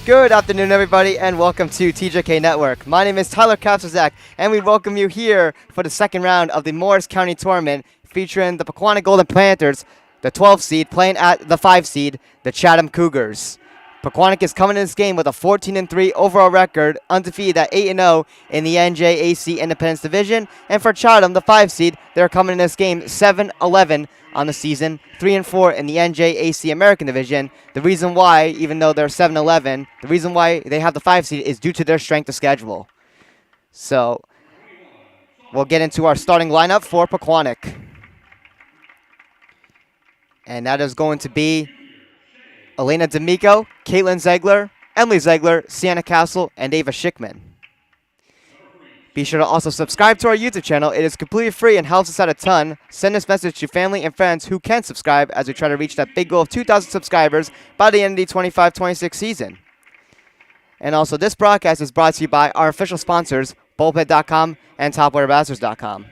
Good afternoon, everybody, and welcome to TJK Network. My name is Tyler Kapsazak, and we welcome you here for the second round of the Morris County Tournament featuring the Pequannock Golden Panthers, the 12 seed, playing at the 5 seed, the Chatham Cougars. Pequannock is coming in this game with a 14-3 overall record, undefeated at 8-0 in the NJAC Independence Division. And for Chatham, the 5 seed, they're coming in this game 7-11 on the season, 3-4 in the NJAC American Division. The reason why, even though they're 7-11, the reason why they have the 5 seed is due to their strength of schedule. So we'll get into our starting lineup for Pequannock. And that is going to be Elena D'Amico, Caitlin Ziegler, Emily Ziegler, Sienna Castle, and Ava Schickman. Be sure to also subscribe to our YouTube channel. It is completely free and helps us out a ton. Send this message to family and friends who can subscribe as we try to reach that big goal of 2,000 subscribers by the end of the 25-26 season. And also, this broadcast is brought to you by our official sponsors, Bullpit.com and TopWaterBastards.com.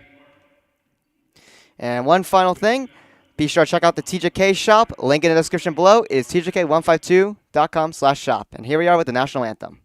And one final thing. Be sure to check out the TJK shop. Link in the description below is tjk152.com/shop. And here we are with the national anthem.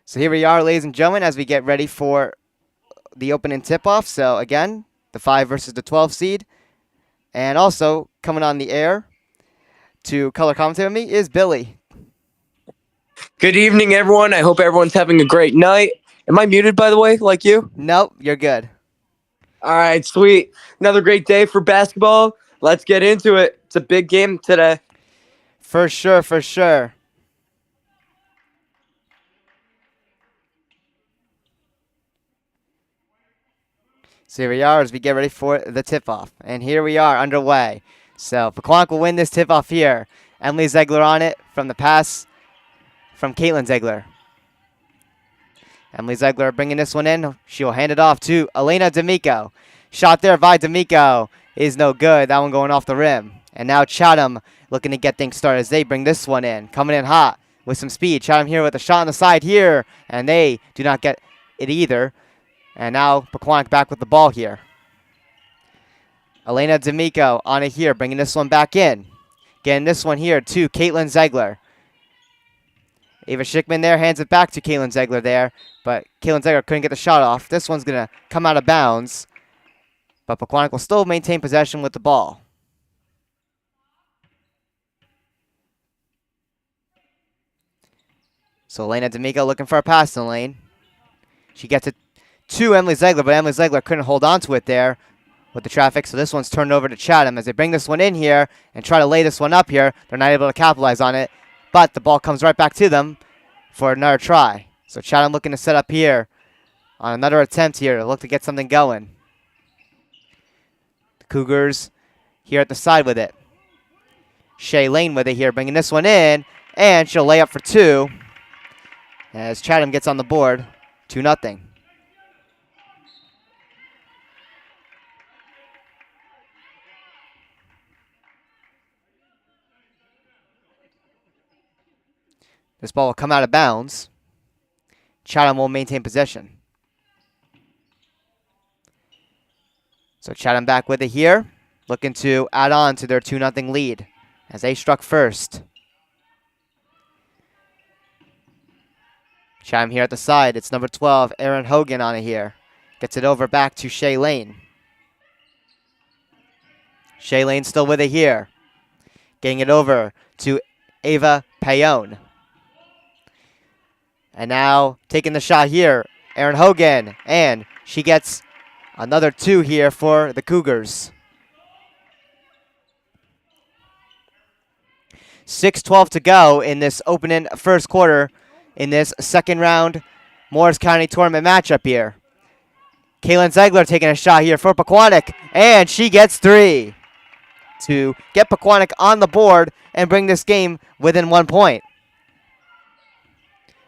So here we are, ladies and gentlemen, as we get ready for the opening tip-off. So again, the 5 versus the 12 seed. And also coming on the air to color commentate with me is Billy. Good evening, everyone. I hope everyone's having a great night. Am I muted, by the way, like you? Nope, you're good. All right, sweet. Another great day for basketball. Let's get into it. It's a big game today. For sure, for sure. So here we are as we get ready for the tip-off. And here we are underway. So Pequannock will win this tip-off here. Emily Ziegler on it from the pass from Caitlin Ziegler. Emily Ziegler bringing this one in. She will hand it off to Elena D'Amico. Shot there by D'Amico is no good. That one going off the rim. And now Chatham looking to get things started as they bring this one in. Coming in hot with some speed. Chatham here with a shot on the side here. And they do not get it either. And now Pequannock back with the ball here. Elena D'Amico on it here, bringing this one back in. Getting this one here to Caitlin Ziegler. Ava Schickman there hands it back to Caitlin Ziegler there. But Caitlin Ziegler couldn't get the shot off. This one's going to come out of bounds. But Pequannock will still maintain possession with the ball. So Elena D'Amico looking for a pass in the lane. She gets it to Emily Zegler, but Emily Zegler couldn't hold on to it there with the traffic, so this one's turned over to Chatham. As they bring this one in here and try to lay this one up here, they're not able to capitalize on it, but the ball comes right back to them for another try. So Chatham looking to set up here on another attempt here to look to get something going. The Cougars here at the side with it. Shay Lane with it here, bringing this one in, and she'll lay up for two as Chatham gets on the board, 2-0. This ball will come out of bounds. Chatham will maintain possession. So Chatham back with it here, looking to add on to their 2-0 lead as they struck first. Chatham here at the side. It's number 12, Erin Hogan on it here. Gets it over back to Shay Lane. Shay Lane still with it here. Getting it over to Ava Payone. And now taking the shot here, Erin Hogan. And she gets another two here for the Cougars. 6:12 to go in this opening first quarter in this second round Morris County tournament matchup here. Kaylin Zegler taking a shot here for Pequannock, and she gets three to get Pequannock on the board and bring this game within 1 point.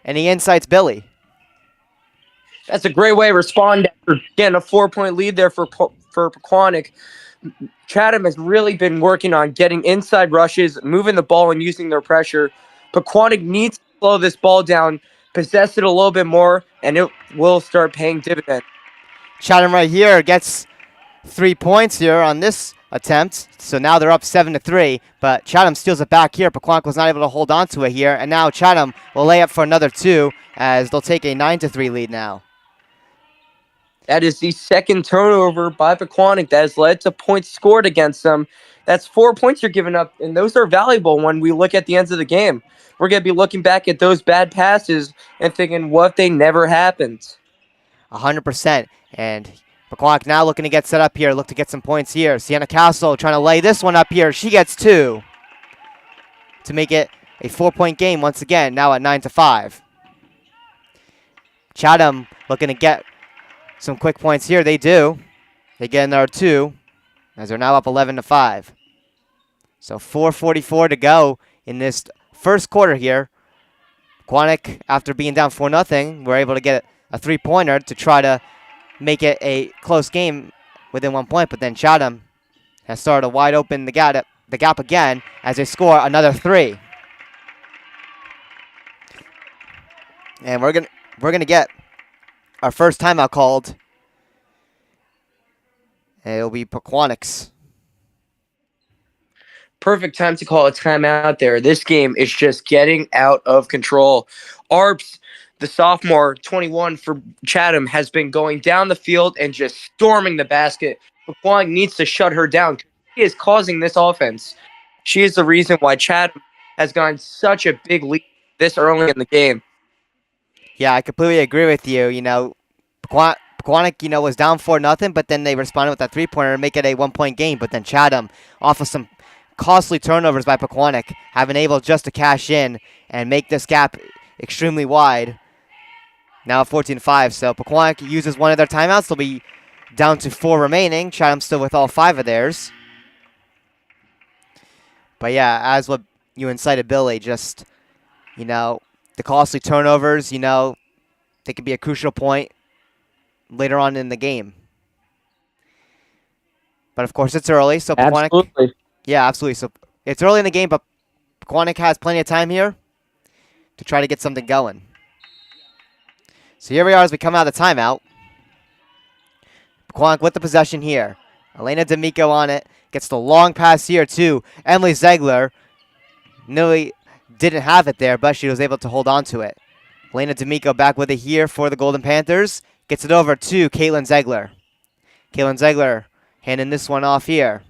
And the insight's Billy. That's a great way to respond after getting a 4-point lead there for Pequannock. Chatham has really been working on getting inside rushes, moving the ball, and using their pressure. Pequannock needs to slow this ball down, possess it a little bit more, and it will start paying dividends. Chatham right here gets 3 points here on this attempt. So now they're up 7-3, but Chatham steals it back here. Pequannock was not able to hold on to it here, and now Chatham will lay up for another two as they'll take a 9-3 lead now. That is the second turnover by Pequannock that has led to points scored against them. That's 4 points you're giving up, and those are valuable when we look at the ends of the game. We're going to be looking back at those bad passes and thinking, what if they never happened? 100%. And Pequannock now looking to get set up here, look to get some points here. Sienna Castle trying to lay this one up here. She gets two to make it a 4-point game once again, now at 9-5. Chatham looking to get some quick points here. They do. They get another two as they're now up 11-5. So 4:44 to go in this first quarter here. Pequannock, after being down 4-0, were able to get a three-pointer to try to make it a close game within 1 point, but then Chatham has started to wide open the gap again as they score another three. And we're gonna get our first timeout called. And it'll be Pequannock's. Perfect time to call a timeout there. This game is just getting out of control. Arps, the sophomore, 21 for Chatham, has been going down the field and just storming the basket. Pequannock needs to shut her down. She is causing this offense. She is the reason why Chatham has gotten such a big lead this early in the game. Yeah, I completely agree with you. You know, Pequannock, was down 4-0, but then they responded with that three-pointer and make it a 1-point game. But then Chatham, off of some costly turnovers by Pequannock, have been able just to cash in and make this gap extremely wide. Now at 14-5, so Pequannock uses one of their timeouts. They'll be down to 4 remaining. Chatham still with all 5 of theirs. But yeah, as what you incited, Billy, just, the costly turnovers, they could be a crucial point later on in the game. But of course, it's early, so Pequannock. Absolutely. Yeah, absolutely. So it's early in the game, but Pequannock has plenty of time here to try to get something going. So here we are as we come out of the timeout. Pequannock with the possession here. Elena D'Amico on it. Gets the long pass here to Emily Zegler. Nearly didn't have it there, but she was able to hold on to it. Elena D'Amico back with it here for the Golden Panthers. Gets it over to Caitlin Zegler. Caitlin Zegler handing this one off here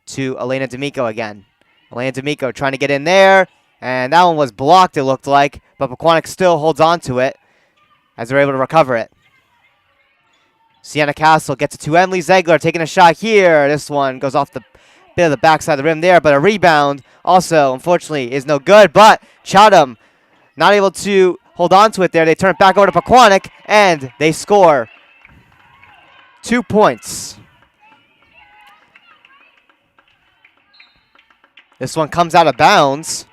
to Elena D'Amico again. Elena D'Amico trying to get in there, and that one was blocked, it looked like, but Pequannock still holds on to it as they're able to recover it. Sienna Castle gets it to Emily Zegler, taking a shot here. This one goes off the bit of the backside of the rim there, but a rebound also, unfortunately, is no good. But Chatham not able to hold on to it there. They turn it back over to Pequannock, and they score 2 points. This one comes out of bounds.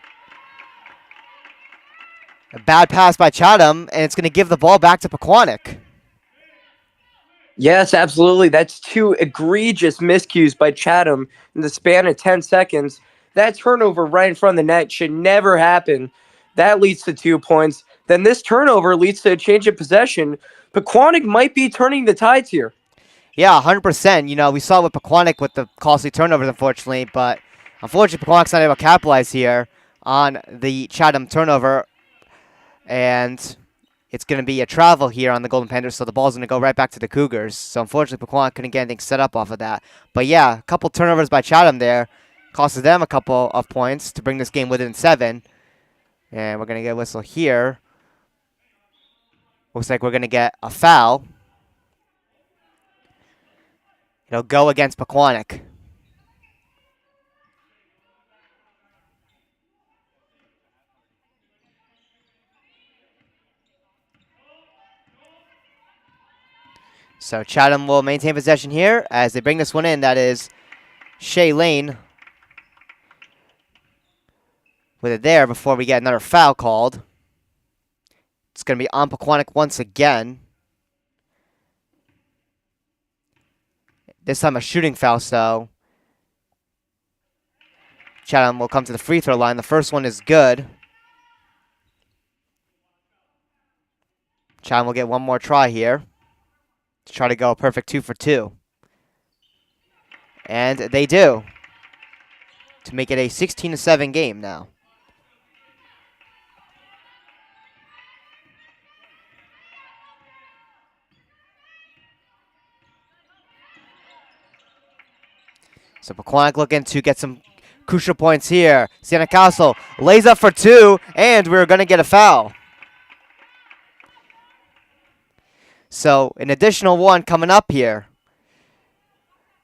A bad pass by Chatham, and it's going to give the ball back to Pequannock. Yes, absolutely. That's 2 egregious miscues by Chatham in the span of 10 seconds. That turnover right in front of the net should never happen. That leads to 2 points. Then this turnover leads to a change of possession. Pequannock might be turning the tides here. Yeah, 100%. You know, we saw with Pequannock with the costly turnovers, unfortunately, but unfortunately, Pequannock's not able to capitalize here on the Chatham turnover, and it's going to be a travel here on the Golden Panthers, so the ball's going to go right back to the Cougars. So unfortunately, Pequannock couldn't get anything set up off of that. But yeah, a couple turnovers by Chatham there costed them a couple of points to bring this game within 7. And we're going to get a whistle here. Looks like we're going to get a foul. It'll go against Pequannock. So Chatham will maintain possession here as they bring this one in. That is Shay Lane with it there before we get another foul called. It's going to be on Pequannock once again. This time a shooting foul, so Chatham will come to the free throw line. The first one is good. Chatham will get one more try here to try to go a perfect 2 for 2. And they do, to make it a 16-7 game now. So Pequannock looking to get some crucial points here. Sienna Castle lays up for 2, and we're going to get a foul. So an additional one coming up here.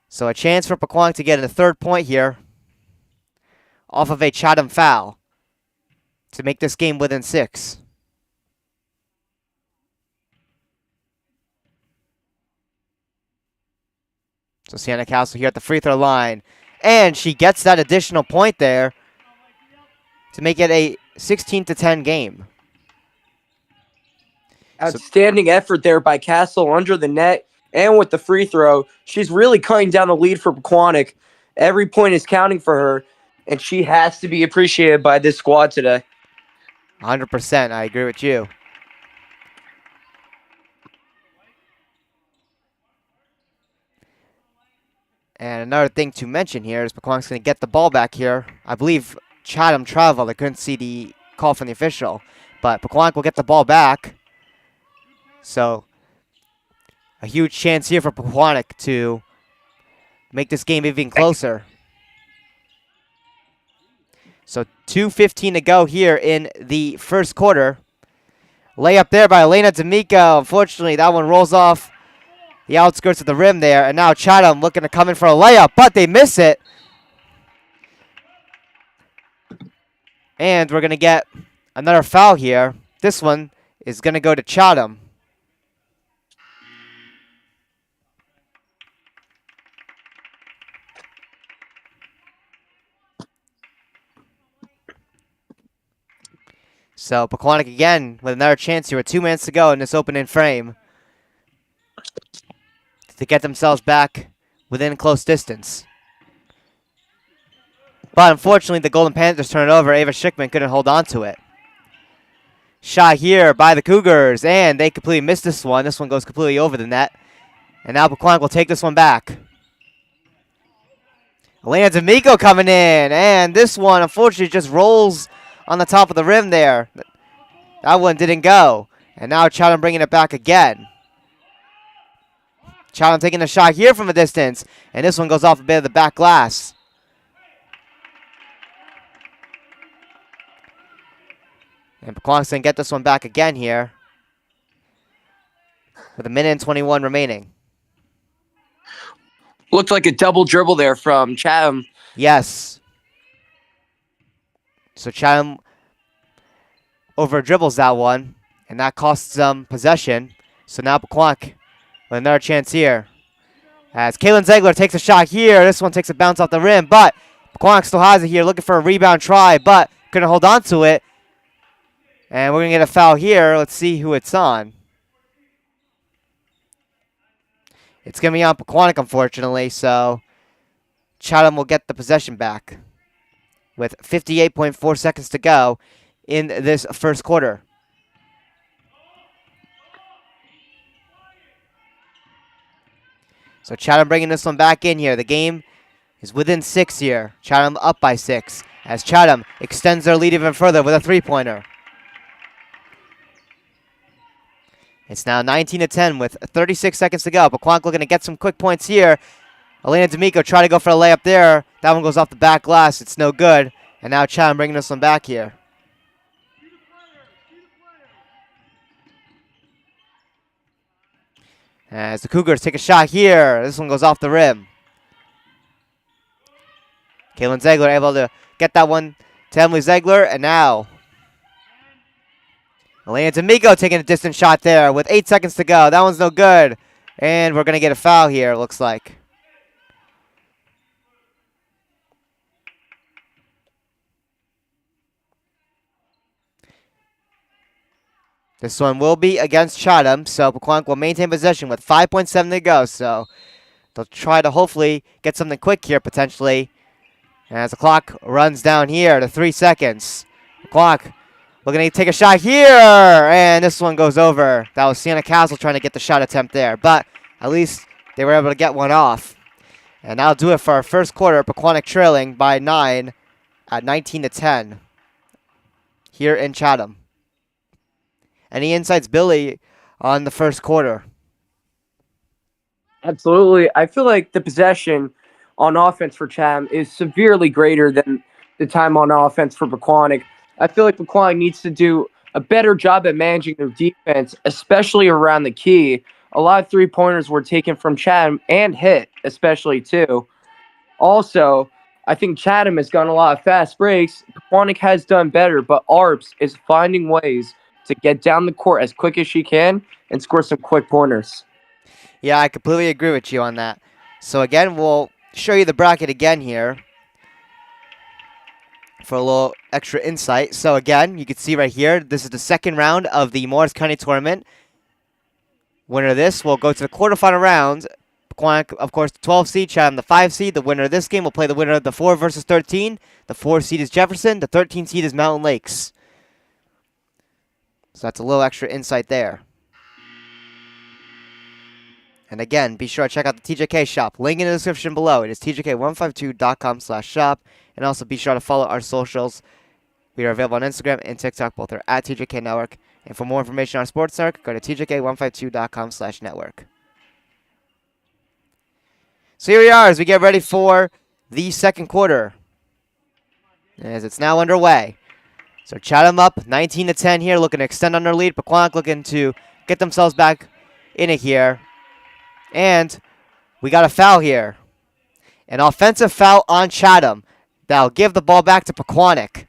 So a chance for Pequannock to get a 3rd point here off of a Chatham foul to make this game within 6. So Sienna Castle here at the free throw line. And she gets that additional point there to make it a 16-10 game. Outstanding effort there by Castle under the net and with the free throw. She's really cutting down the lead for Pequannock. Every point is counting for her, and she has to be appreciated by this squad today. 100%. I agree with you. And another thing to mention here is Pequannock's going to get the ball back here. I believe Chatham traveled. I couldn't see the call from the official. But Pequannock will get the ball back. So a huge chance here for Pequannock to make this game even closer. So 2:15 to go here in the first quarter. Layup there by Elena D'Amico. Unfortunately, that one rolls off the outskirts of the rim there. And now Chatham looking to come in for a layup, but they miss it. And we're going to get another foul here. This one is going to go to Chatham. So Pequannock again with another chance here with 2 minutes to go in this opening frame to get themselves back within close distance. But unfortunately, the Golden Panthers turn it over. Ava Schickman couldn't hold on to it. Shot here by the Cougars, and they completely missed this one. This one goes completely over the net. And now Pequannock will take this one back. Elena D'Amico coming in, and this one unfortunately just rolls on the top of the rim there. That one didn't go. And now Chatham bringing it back again. Chatham taking a shot here from a distance. And this one goes off a bit of the back glass. And Pequannock's going to get this one back again here with 1:21 remaining. Looked like a double dribble there from Chatham. Yes. So Chatham over dribbles that one, and that costs them possession. So now Pequannock with another chance here. As Kalen Ziegler takes a shot here. This one takes a bounce off the rim, but Pequannock still has it here, looking for a rebound try, but couldn't hold on to it. And we're going to get a foul here. Let's see who it's on. It's going to be on Pequannock, unfortunately, so Chatham will get the possession back with 58.4 seconds to go in this first quarter. So Chatham bringing this one back in here. The game is within 6 here. Chatham up by 6 as Chatham extends their lead even further with a three-pointer. It's now 19-10 with 36 seconds to go. Pequannock looking to get some quick points here. Elena D'Amico try to go for a layup there. That one goes off the back glass. It's no good. And now Chatham bringing this one back here. As the Cougars take a shot here. This one goes off the rim. Kalen Ziegler able to get that one to Emily Ziegler. And now Elena D'Amico taking a distant shot there with 8 seconds to go. That one's no good. And we're going to get a foul here, it looks like. This one will be against Chatham, so Pequannock will maintain possession with 5.7 to go. So they'll try to hopefully get something quick here, potentially. And as the clock runs down here to 3 seconds, Pequannock looking to take a shot here, and this one goes over. That was Sienna Castle trying to get the shot attempt there, but at least they were able to get one off. And that'll do it for our first quarter. Pequannock trailing by 9 at 19-10 here in Chatham. Any insights, Billy, on the first quarter? Absolutely. I feel like the possession on offense for Chatham is severely greater than the time on offense for Pequannock. I feel like Pequannock needs to do a better job at managing their defense, especially around the key. A lot of three-pointers were taken from Chatham and hit, especially, too. Also, I think Chatham has gotten a lot of fast breaks. Pequannock has done better, but Arps is finding ways to get down the court as quick as she can and score some quick pointers. Yeah, I completely agree with you on that. So again, we'll show you the bracket again here for a little extra insight. So again, you can see right here, this is the second round of the Morris County Tournament. Winner of this will go to the quarterfinal rounds. Pequannock, of course, the 12 seed, Chatham, the 5 seed. The winner of this game will play the winner of the 4 versus 13. The 4 seed is Jefferson. The 13 seed is Mountain Lakes. So that's a little extra insight there. And again, be sure to check out the TJK shop. Link in the description below. It is tjk152.com/shop. And also be sure to follow our socials. We are available on Instagram and TikTok. Both are at TJK Network. And for more information on Sports Network, go to tjk152.com/network. So here we are as we get ready for the second quarter, as it's now underway. So Chatham up 19-10 here, looking to extend on their lead. Pequannock looking to get themselves back in it here. And we got a foul here. An offensive foul on Chatham. That'll give the ball back to Pequannock.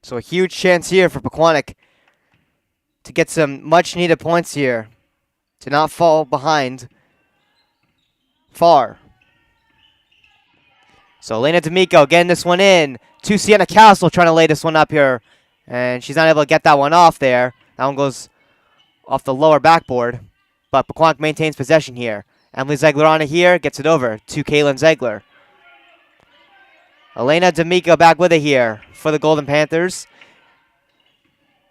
So a huge chance here for Pequannock to get some much-needed points here, to not fall behind far. So Elena D'Amico getting this one in to Sienna Castle, trying to lay this one up here, and she's not able to get that one off there. That one goes off the lower backboard, but Pequannock maintains possession here. Emily Ziegler on it here, gets it over to Kalen Ziegler. Elena D'Amico back with it here for the Golden Panthers.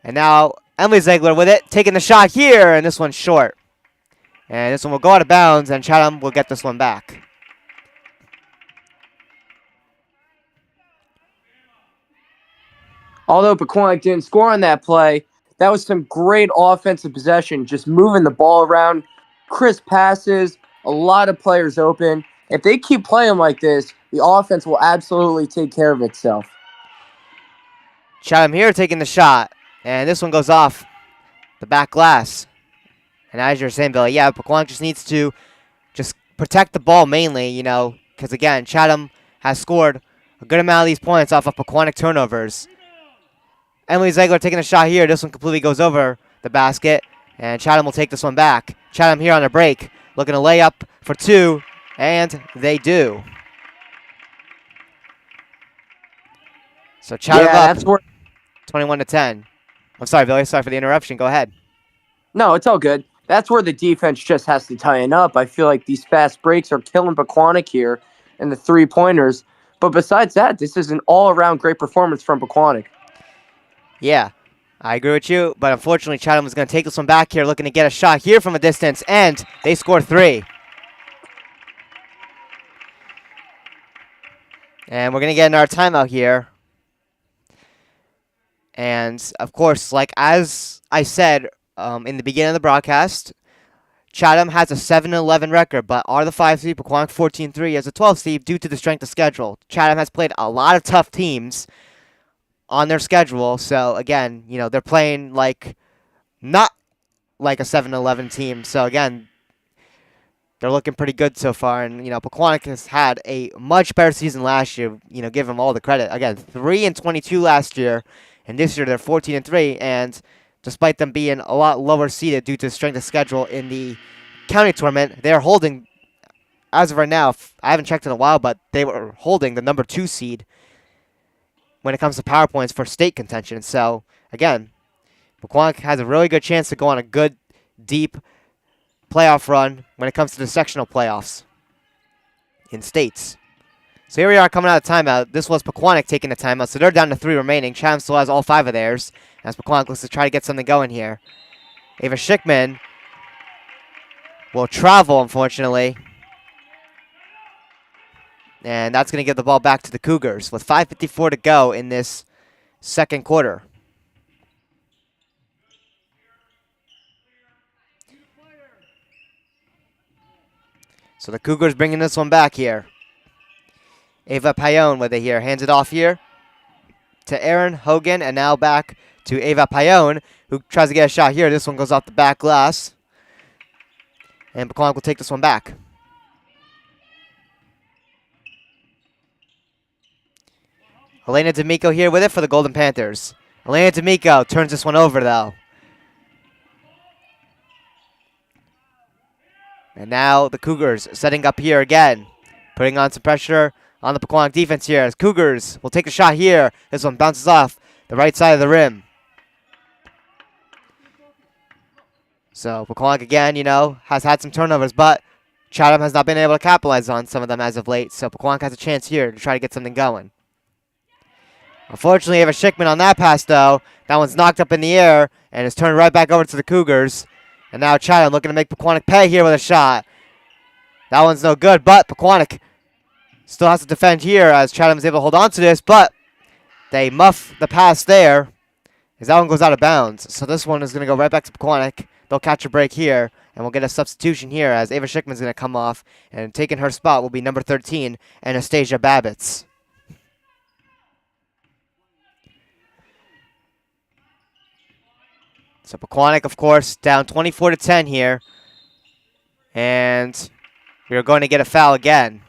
And now Emily Ziegler with it, taking the shot here, and this one's short. And this one will go out of bounds, and Chatham will get this one back. Although Pequannock didn't score on that play, that was some great offensive possession, just moving the ball around, crisp passes, a lot of players open. If they keep playing like this, the offense will absolutely take care of itself. Chatham here taking the shot. And this one goes off the back glass. And as you're saying, Billy, yeah, Pequannock just needs to just protect the ball mainly, you know, because again, Chatham has scored a good amount of these points off of Pequannock turnovers. Emily Ziegler taking a shot here. This one completely goes over the basket, and Chatham will take this one back. Chatham here on a break, looking to lay up for two, and they do. So Chatham Yeah, up that's where. 21-10. I'm sorry, Billy. Sorry for the interruption. Go ahead. No, it's all good. That's where the defense just has to tighten up. I feel like these fast breaks are killing Pequannock here and the 3-pointers. But besides that, this is an all-around great performance from Pequannock. Yeah, I agree with you, but unfortunately Chatham is going to take this one back here, looking to get a shot here from a distance, and they score 3. And we're going to get another timeout here. And, of course, like as I said in the beginning of the broadcast, Chatham has a 7-11 record, but are the 5 seed, Pequannock 14-3 as a 12 seed due to the strength of schedule. Chatham has played a lot of tough teams on their schedule, so again, you know, they're playing like not like a 7-11 team. So again, they're looking pretty good so far, and you know, Pequannock has had a much better season last year. You know, give them all the credit. Again, 3-22 last year, and this year they're 14-3, and despite them being a lot lower seeded due to strength of schedule in the county tournament, they're holding, as of right now, I haven't checked in a while, but they were holding the number 2 seed when it comes to power points for state contention. So, again, Pequannock has a really good chance to go on a good, deep playoff run when it comes to the sectional playoffs in states. So here we are coming out of timeout. This was Pequannock taking the timeout, so they're down to 3 remaining. Chatham still has all 5 of theirs, as Pequannock looks to try to get something going here. Ava Schickman will travel, unfortunately. And that's going to give the ball back to the Cougars with 5:54 to go in this second quarter. So the Cougars bringing this one back here. Ava Payone with it here. Hands it off here to Aaron Hogan, and now back to Ava Payone, who tries to get a shot here. This one goes off the back glass. And Pequannock will take this one back. Elena D'Amico here with it for the Golden Panthers. Elena D'Amico turns this one over, though. And now the Cougars setting up here again, putting on some pressure on the Pequannock defense here. As Cougars will take a shot here. This one bounces off the right side of the rim. So Pequannock again, you know, has had some turnovers, but Chatham has not been able to capitalize on some of them as of late. So Pequannock has a chance here to try to get something going. Unfortunately, Ava Schickman on that pass, though. That one's knocked up in the air and is turned right back over to the Cougars. And now Chatham looking to make Pequannock pay here with a shot. That one's no good, but Pequannock still has to defend here as Chatham is able to hold on to this, but they muff the pass there as that one goes out of bounds. So this one is going to go right back to Pequannock. They'll catch a break here, and we'll get a substitution here as Ava Schickman's going to come off, and taking her spot will be number 13, Anastasia Babbitts. So Pequannock, of course, down 24-10 here. And we are going to get a foul again.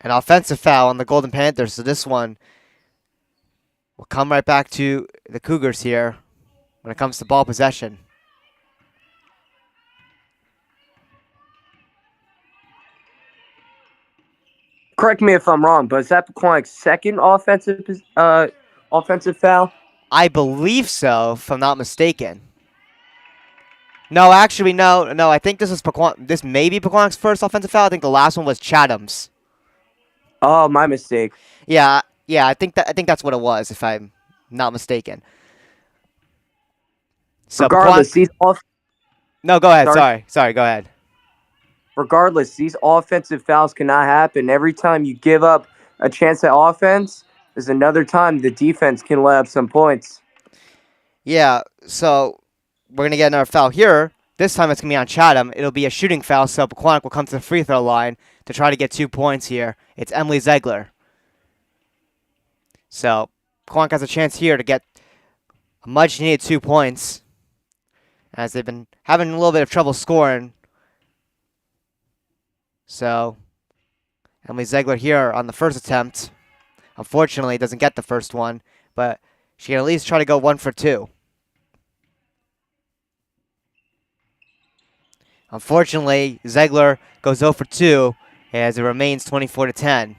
An offensive foul on the Golden Panthers. So this one will come right back to the Cougars here when it comes to ball possession. Correct me if I'm wrong, but is that Pequannock's second offensive foul? I believe so, if I'm not mistaken. No, actually, no. I think this is this may be Pequannock's first offensive foul. I think the last one was Chatham's. Oh, my mistake. Yeah. I think that's what it was, if I'm not mistaken. So Regardless, these No, go ahead. Sorry. Go ahead. Regardless, these offensive fouls cannot happen. Every time you give up a chance at offense, there's another time the defense can let up some points. Yeah, so we're going to get another foul here. This time it's going to be on Chatham. It'll be a shooting foul, so Pequannock will come to the free throw line to try to get 2 points here. It's Emily Ziegler. So Pequannock has a chance here to get a much needed 2 points, as they've been having a little bit of trouble scoring. So, Emily Ziegler here on the first attempt. Unfortunately, doesn't get the first one, but she can at least try to go 1 for 2. Unfortunately, Ziegler goes 0 for 2 as it remains 24 to 10.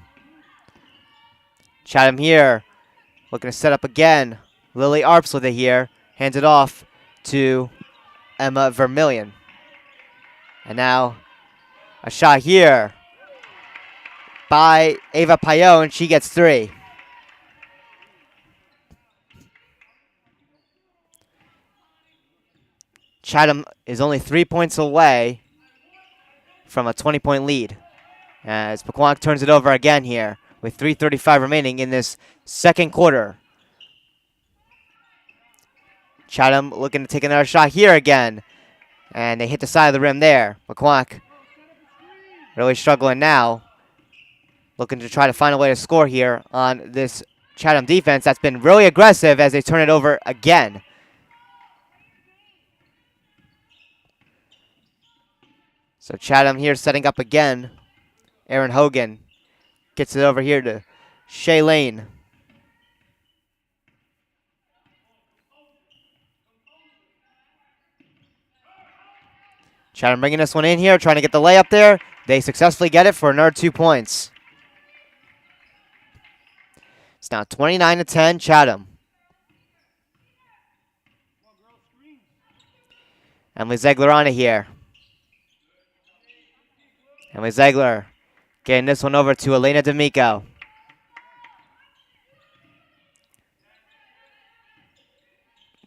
Chatham here, looking to set up again. Lily Arps with it here, hands it off to Emma Vermillion. And now a shot here by Ava Payot, and she gets 3. Chatham is only 3 points away from a 20-point lead, as Pequannock turns it over again here with 3:35 remaining in this second quarter. Chatham looking to take another shot here again, and they hit the side of the rim there. Pequannock really struggling now, looking to try to find a way to score here on this Chatham defense that's been really aggressive as they turn it over again. So Chatham here setting up again. Aaron Hogan gets it over here to Shay Lane. Chatham bringing this one in here, trying to get the layup there. They successfully get it for another 2 points. It's now 29 to 10, Chatham. Emily Ziegler on it here. Emily Ziegler getting this one over to Elena D'Amico.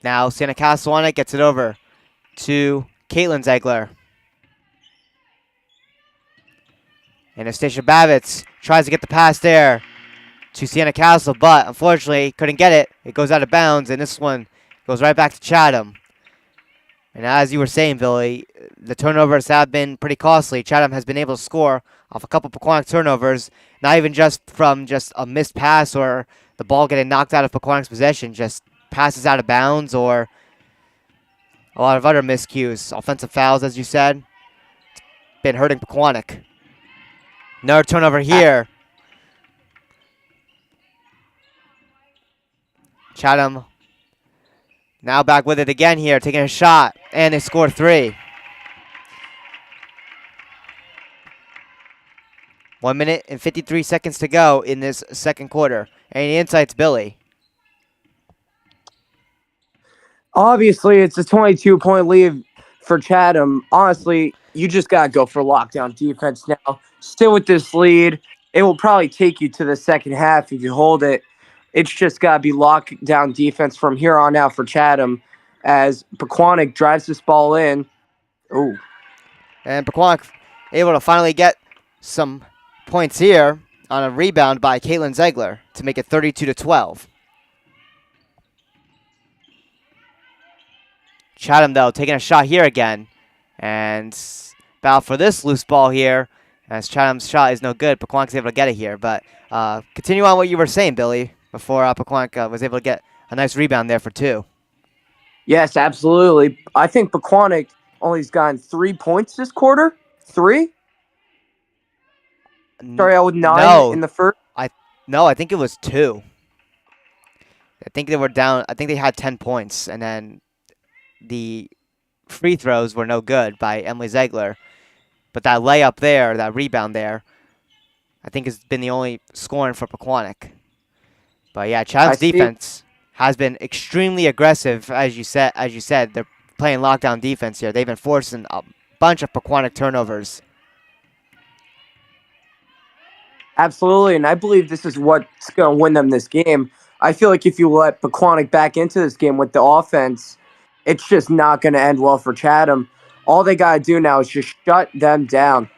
Now Santa Castle on it, gets it over to Caitlin Ziegler. Anastasia Bavitz tries to get the pass there to Sienna Castle, but unfortunately couldn't get it. It goes out of bounds, and this one goes right back to Chatham. And as you were saying, Billy, the turnovers have been pretty costly. Chatham has been able to score off a couple Pequannock turnovers, not even just from just a missed pass or the ball getting knocked out of Pequannock's possession, just passes out of bounds or a lot of other miscues. Offensive fouls, as you said, it's been hurting Pequannock. Another turnover here. Chatham now back with it again here, taking a shot, and they score 3. 1 minute and 53 seconds to go in this second quarter. Any insights, Billy? Obviously, it's a 22-point lead for Chatham. Honestly, you just got to go for lockdown defense now. Stay with this lead. It will probably take you to the second half if you hold it. It's just got to be lockdown defense from here on out for Chatham as Pequannock drives this ball in. Ooh. And Pequannock able to finally get some points here on a rebound by Caitlin Ziegler to make it 32 to 12. Chatham, though, taking a shot here again. And battle for this loose ball here. As Chatham's shot is no good, Pequannock's able to get it here. But continue on what you were saying, Billy, before Pequannock was able to get a nice rebound there for 2. Yes, absolutely. I think Pequannock only has gotten 3 points this quarter. 3? Sorry, I was 9 in the first. No, I think it was 2. I think they were down. I think they had 10 points, and then the free throws were no good by Emily Ziegler. But that layup there, that rebound there, I think has been the only scoring for Pequannock. But yeah, Chatham's defense has been extremely aggressive, as you said. They're playing lockdown defense here. They've been forcing a bunch of Pequannock turnovers. Absolutely, and I believe this is what's going to win them this game. I feel like if you let Pequannock back into this game with the offense, it's just not going to end well for Chatham. All they got to do now is just shut them down.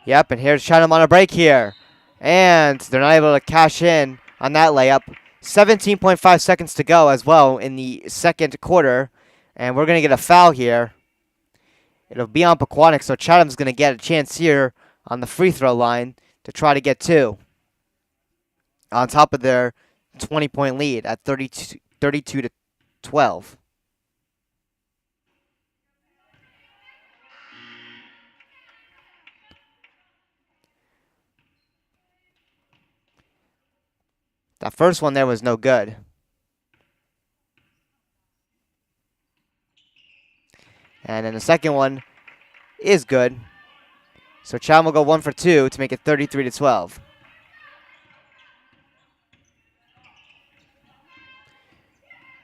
Yep, and here's Chatham on a break here. And they're not able to cash in on that layup. 17.5 seconds to go as well in the second quarter. And we're going to get a foul here. It'll be on Pequannock, so Chatham's going to get a chance here on the free throw line to try to get 2. On top of their 20-point lead at 32 to 12. That first one there was no good. And then the second one is good. So Chatham will go 1 for 2 to make it 33 to 12.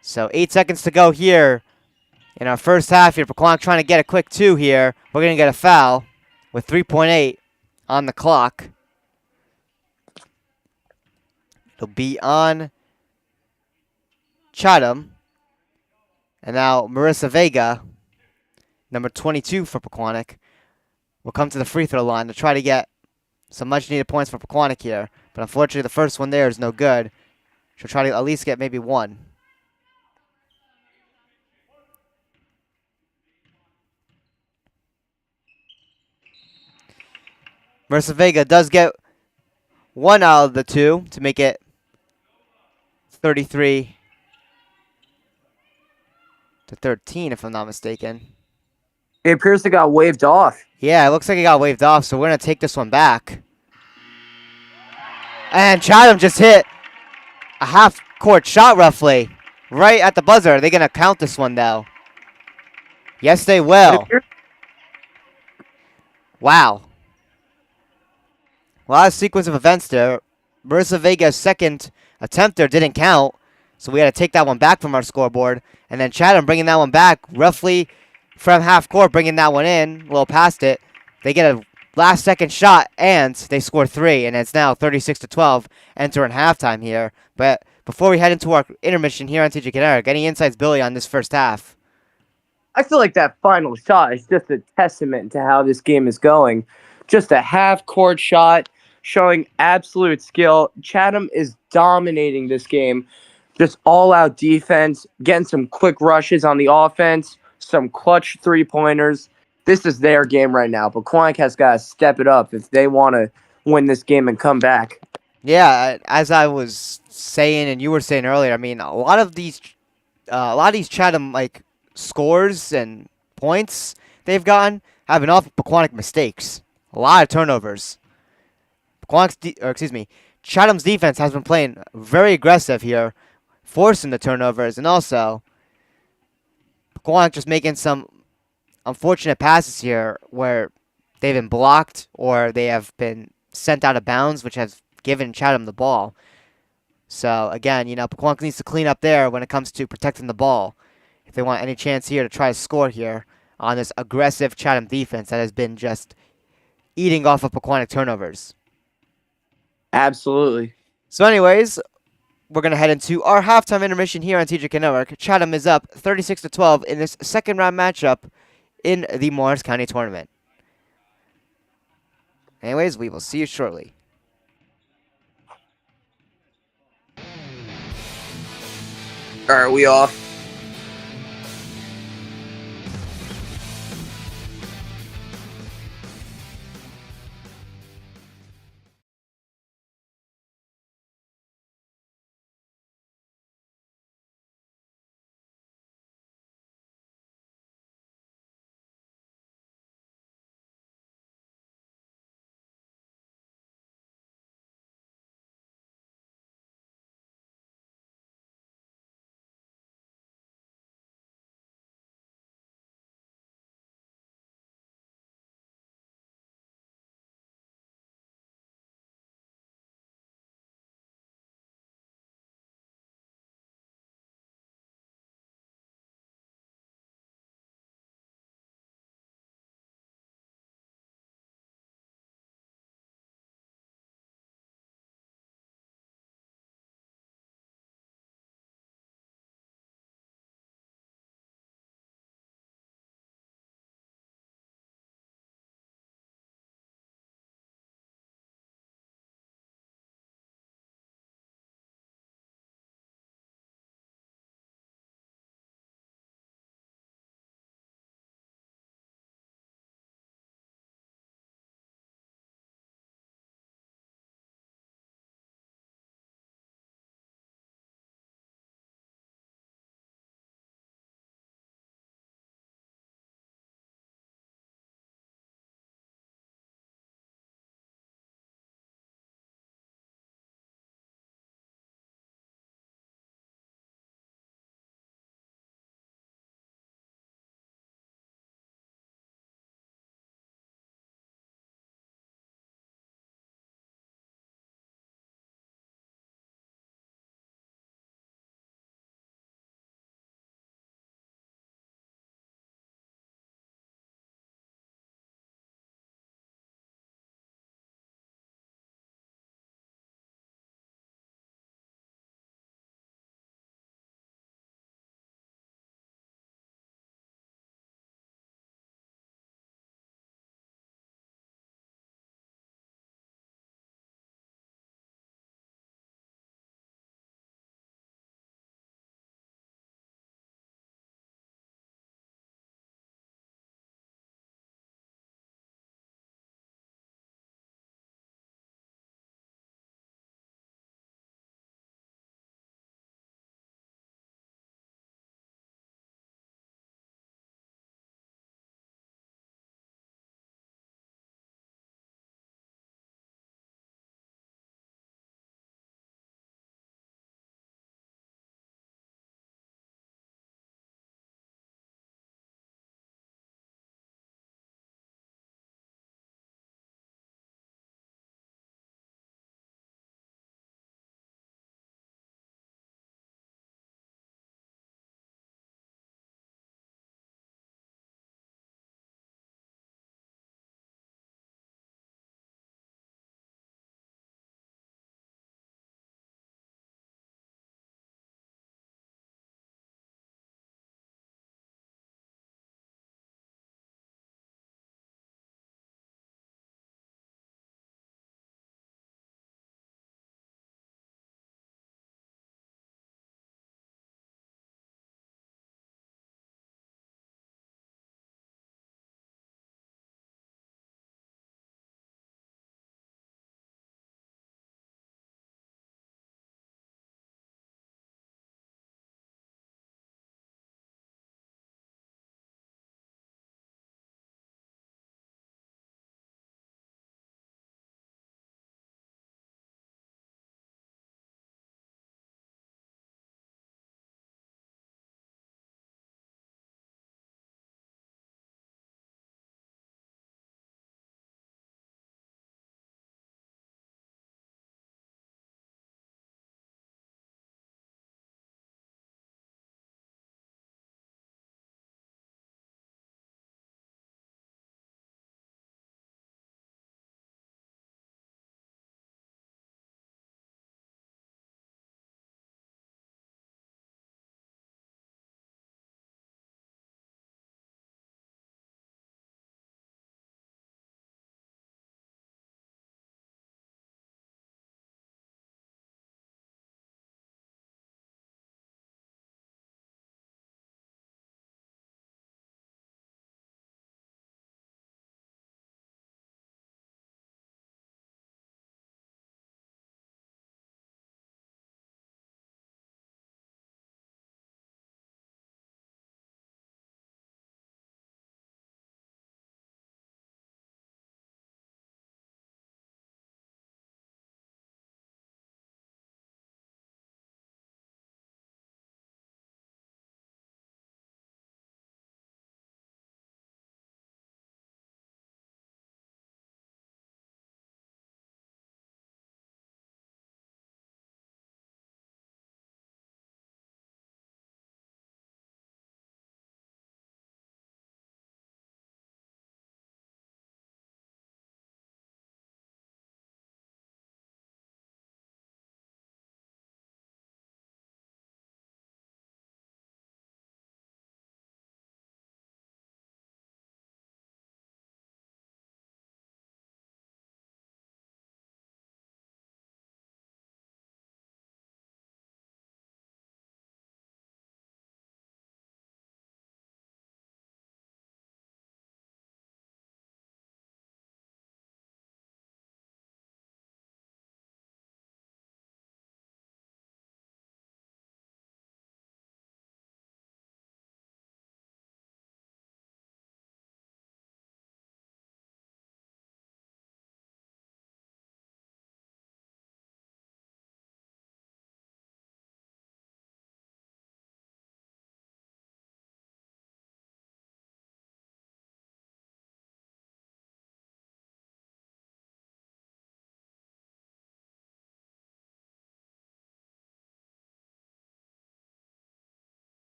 So 8 seconds to go here in our first half here. Pequannock trying to get a quick 2 here. We're going to get a foul with 3.8 on the clock. It'll be on Chatham. And now Marissa Vega, number 22 for Pequannock, will come to the free throw line to try to get some much needed points for Pequannock here. But unfortunately, the first one there is no good. She'll try to at least get maybe one. Marissa Vega does get one out of the two to make it 33 to 13, if I'm not mistaken. It appears to got waved off. Yeah, it looks like it got waved off, so we're going to take this one back. And Chatham just hit a half-court shot, roughly, right at the buzzer. Are they going to count this one, though? Yes, they will. Wow. A lot of sequence of events there. Marissa Vega's second attempt there didn't count, so we had to take that one back from our scoreboard. And then Chatham bringing that one back roughly from half court, bringing that one in, a little past it. They get a last-second shot, and they score 3, and it's now 36 to 12, entering halftime here. But before we head into our intermission here on TJK NETWORK, any insights, Billy, on this first half? I feel like that final shot is just a testament to how this game is going. Just a half-court shot showing absolute skill. Chatham is dominating this game. Just all-out defense, getting some quick rushes on the offense, some clutch three-pointers. This is their game right now. But Pequannock has got to step it up if they want to win this game and come back. Yeah, as I was saying and you were saying earlier, I mean, a lot of these Chatham scores and points they've gotten have been off of Pequannock mistakes. A lot of turnovers. Chatham's defense has been playing very aggressive here, forcing the turnovers, and also Pequannock just making some unfortunate passes here where they've been blocked or they have been sent out of bounds, which has given Chatham the ball. So again, Pequannock needs to clean up there when it comes to protecting the ball if they want any chance here to try to score here on this aggressive Chatham defense that has been just eating off of Pequannock turnovers. Absolutely. So anyways, we're going to head into our halftime intermission here on TJK NETWORK. Chatham is up 36 to 12 in this second round matchup in the Morris County Tournament. Anyways, we will see you shortly. All right, we off.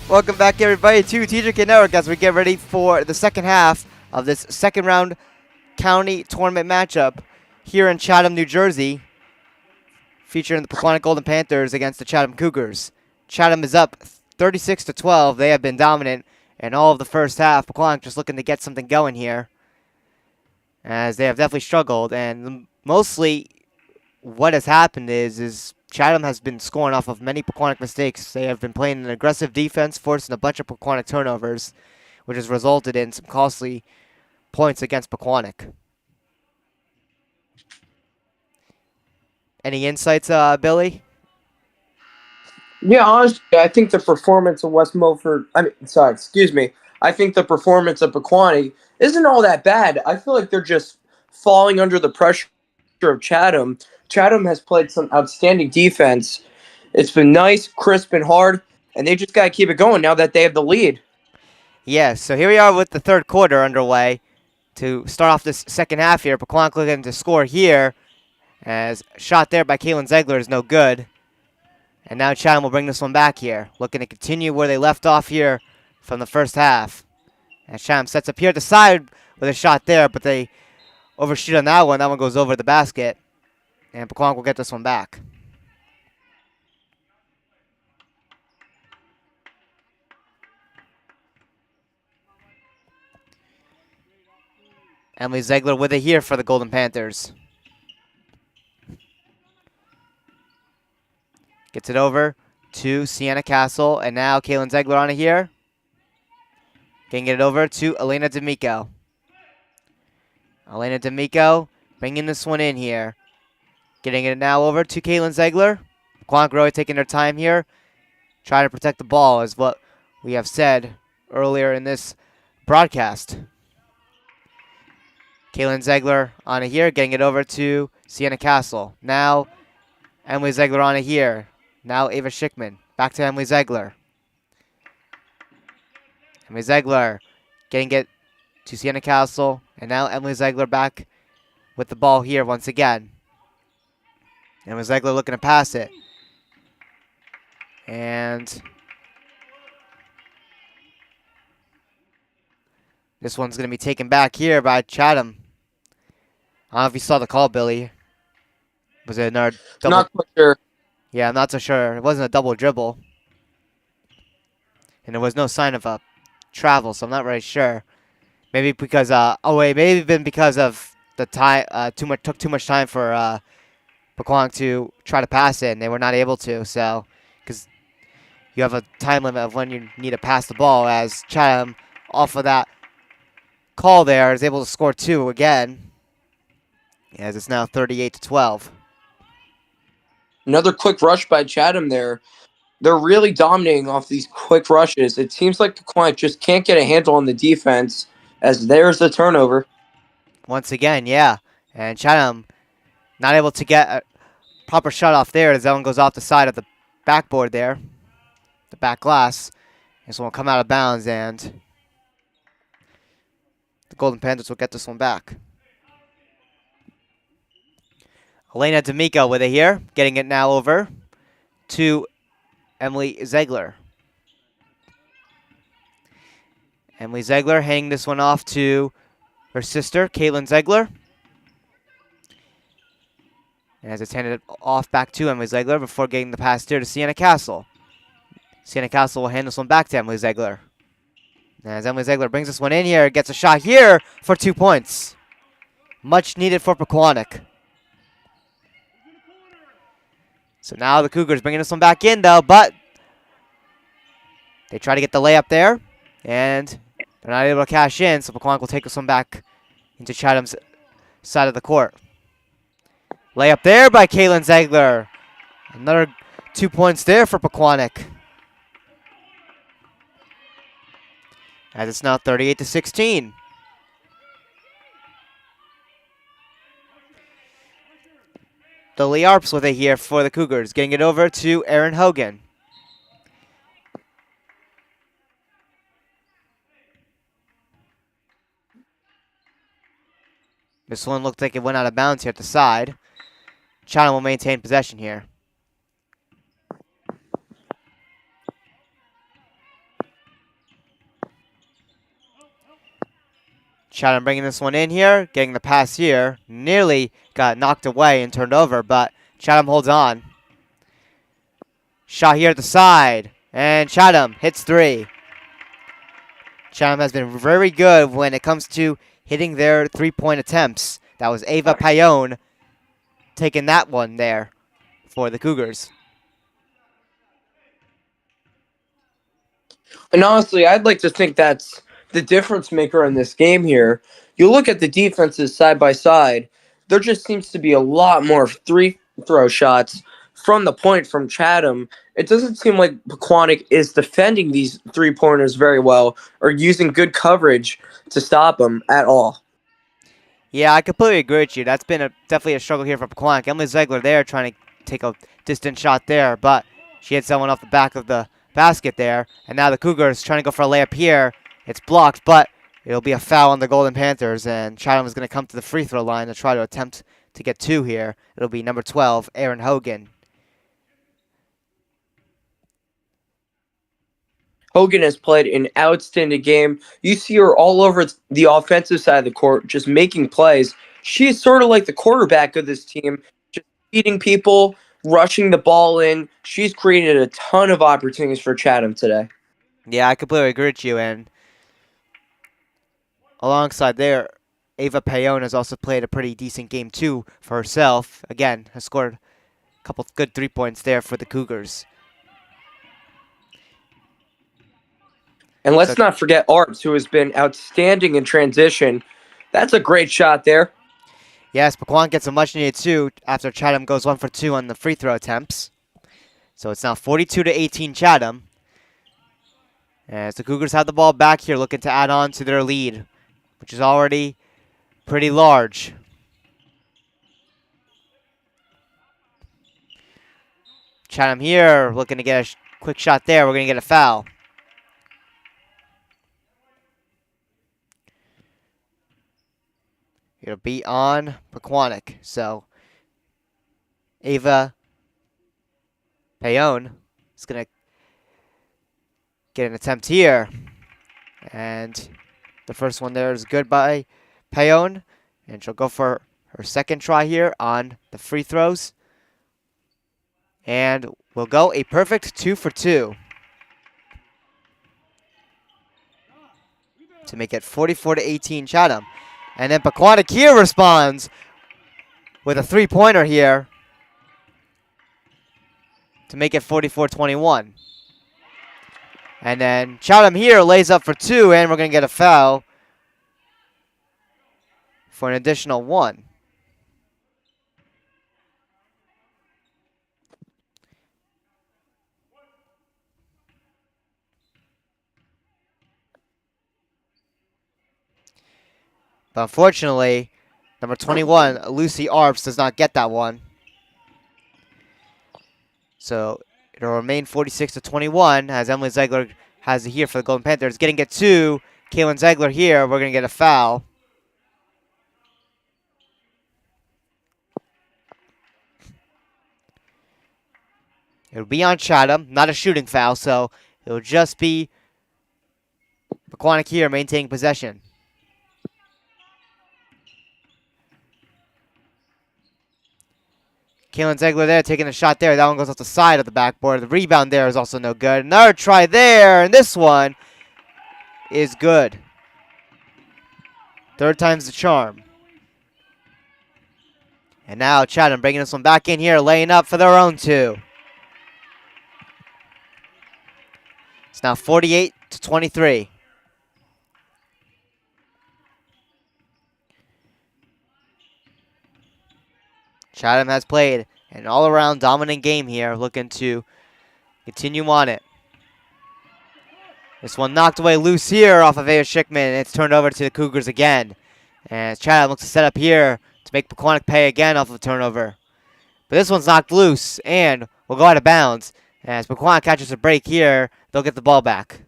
Welcome back, everybody, to TJK Network as we get ready for the second half of this second round county tournament matchup here in Chatham, New Jersey, featuring the Pequannock Golden Panthers against the Chatham Cougars. Chatham is up 36-12. They have been dominant in all of the first half. Pequannock just looking to get something going here, as they have definitely struggled. And mostly what has happened is Chatham has been scoring off of many Pequannock mistakes. They have been playing an aggressive defense, forcing a bunch of Pequannock turnovers, which has resulted in some costly points against Pequannock. Any insights, Billy? Yeah, honestly, I think the performance of West Milford, excuse me. I think the performance of Pequannock isn't all that bad. I feel like they're just falling under the pressure of Chatham. Chatham has played some outstanding defense. It's been nice, crisp, and hard, and they just got to keep it going now that they have the lead. Yes, so here we are with the third quarter underway. To start off this second half here, Pequannock looking to score here, as shot there by Kalen Zegler is no good. And now Chatham will bring this one back here, looking to continue where they left off here from the first half. And Chatham sets up here at the side with a shot there, but they overshoot on that one. That one goes over the basket, and Pequannock will get this one back. Emily Zegler with it here for the Golden Panthers. Gets it over to Sienna Castle, and now Kaylin Zegler on it here. Can get it over to Elena D'Amico. Elena D'Amico bringing this one in here. Getting it now over to Kaylin Zegler. Pequannock really taking their time here. Trying to protect the ball is what we have said earlier in this broadcast. Kaylin Zegler on it here, getting it over to Sienna Castle. Now Emily Zegler on it here. Now Ava Schickman. Back to Emily Zegler. Emily Zegler getting it to Sienna Castle. And now Emily Zegler back with the ball here once again. Emily Zegler looking to pass it. And this one's going to be taken back here by Chatham. I don't know if you saw the call, Billy. Was it another double? Not quite sure. Yeah, I'm not so sure. It wasn't a double dribble. And there was no sign of a travel, so I'm not really sure. Maybe because, maybe even because of the time, took too much time for Pequannock to try to pass it, and they were not able to. So, because you have a time limit of when you need to pass the ball, as Chatham, off of that call there, is able to score 2 again, as it's now 38-12. Another quick rush by Chatham there. They're really dominating off these quick rushes. It seems like Pequannock just can't get a handle on the defense, as there's the turnover. Once again, yeah. And Chatham not able to get a proper shot off there, as that one goes off the side of the backboard there, the back glass. This one will come out of bounds, and the Golden Panthers will get this one back. Elena D'Amico with it here, getting it now over to Emily Zegler. Emily Zegler handing this one off to her sister, Caitlin Zegler. And as it's handed off back to Emily Zegler before getting the pass here to Sienna Castle. Sienna Castle will hand this one back to Emily Zegler. And as Emily Zegler brings this one in here, gets a shot here for 2 points. Much needed for Pequannock. So now the Cougars bringing this one back in, though, but they try to get the layup there, and they're not able to cash in, so Pequannock will take this one back into Chatham's side of the court. Layup there by Kaylin Zegler. Another 2 points there for Pequannock. As it's now 38-16. The Lee Arps with it here for the Cougars, getting it over to Aaron Hogan. This one looked like it went out of bounds here at the side. Chatham will maintain possession here. Chatham bringing this one in here, getting the pass here. Nearly got knocked away and turned over, but Chatham holds on. Shot here at the side, and Chatham hits 3. Chatham has been very good when it comes to hitting their three-point attempts. That was Ava Payone taking that one there for the Cougars. And honestly, I'd like to think that's the difference maker in this game here. You look at the defenses side by side, there just seems to be a lot more three throw shots from the point from Chatham. It doesn't seem like Pequannock is defending these 3-pointers very well or using good coverage to stop them at all. Yeah, I completely agree with you. That's been definitely a struggle here for Pequannock. Emily Ziegler there trying to take a distant shot there, but she hit someone off the back of the basket there. And now the Cougars trying to go for a layup here. It's blocked, but it'll be a foul on the Golden Panthers, and Chatham is going to come to the free throw line to try to attempt to get 2 here. It'll be number 12, Aaron Hogan. Hogan has played an outstanding game. You see her all over the offensive side of the court, just making plays. She's sort of like the quarterback of this team, just feeding people, rushing the ball in. She's created a ton of opportunities for Chatham today. Yeah, I completely agree with you, and alongside there, Ava Payone has also played a pretty decent game too for herself. Again, has scored a couple good 3 points there for the Cougars. And let's not forget Arps, who has been outstanding in transition. That's a great shot there. Yes, Pequannock gets a much-needed 2 after Chatham goes 1 for 2 on the free throw attempts. So it's now 42-18 Chatham. As the Cougars have the ball back here, looking to add on to their lead, which is already pretty large. Chatham here, looking to get a quick shot there. We're going to get a foul. It'll be on Pequannock. So Ava Payone is going to get an attempt here. And the first one there is good by Payone. And she'll go for her second try here on the free throws. And we'll go a perfect 2 for 2 to make it 44-18 Chatham. And then Pequannock here responds with a 3-pointer here to make it 44-21. And then Chatham here lays up for 2, and we're going to get a foul for an additional 1. But unfortunately, number 21, Lucy Arps, does not get that one. So it'll remain 46-21 as Emily Ziegler has it here for the Golden Panthers. Getting it to Kaylin Ziegler here. We're going to get a foul. It'll be on Chatham, not a shooting foul, so it'll just be Pequannock here maintaining possession. Kaylin Ziegler there taking a shot there. That one goes off the side of the backboard. The rebound there is also no good. Another try there, and this one is good. Third time's the charm. And now Chatham bringing this one back in here, laying up for their own 2. It's now 48-23. Chatham has played an all-around dominant game here, looking to continue on it. This one knocked away loose here off of Ava Schickman, and it's turned over to the Cougars again. And Chatham looks to set up here to make Pequannock pay again off of a turnover. But this one's knocked loose and will go out of bounds. As Pequannock catches a break here, they'll get the ball back.